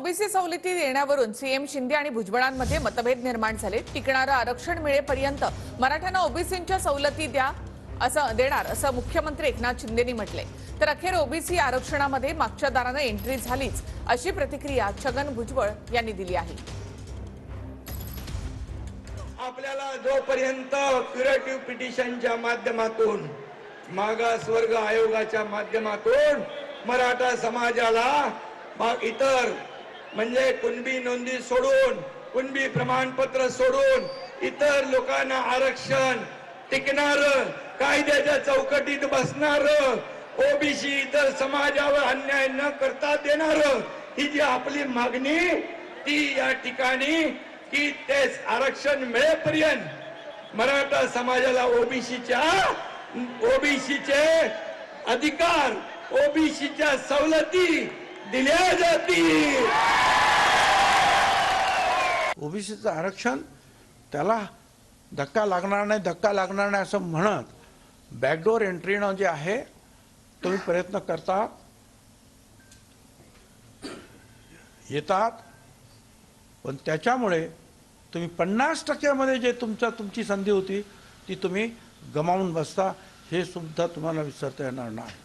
OBC सवलती देण्यावरून CM Shinde आणि भुजबळांमध्ये मतभेद निर्माण झाले। टिकणारं आरक्षण मिळेपर्यंत मराठ्यांना ओबीसींच्या सवलती देणार असं मुख्यमंत्री एकनाथ शिंदेंनी म्हटले। तर अखेर ओबीसी आरक्षणामध्ये मागच्या दाराने एंट्री झालीच अशी प्रतिक्रिया छगन भुजबळ यांनी दिली आहे। आपल्याला जोपर्यंत क्युरेटिव्ह पिटिशनच्या माध्यमातून मागासवर्ग आयोगाच्या माध्यमातून मराठा समाजाला इतर म्हणजे कुणबी नोंदी सोडून कुणबी प्रमाणपत्र सोडून इतर लोकांना आरक्षण टिकणार कायद्याच्या चौकटीत बसणार ओबीसी इतर समाजावर अन्याय न करता देणार ही जी आपली मागणी ती या ठिकाणी की ते आरक्षण मिळेपर्यंत मराठा समाजाला ओबीसीचे अधिकार ओबीसीच्या सवलती दिल्या जातील। ओबीसीचं आरक्षण त्याला धक्का लागणार नाही असं म्हणत बॅकडोर एंट्रीनं जे आहे तुम्ही प्रयत्न करता येतात, पण त्याच्यामुळे तुम्ही 50% मध्ये जे तुमची संधी होती ती तुम्ही गमावून बसता, हे सुद्धा तुम्हाला विसरता येणार नाही।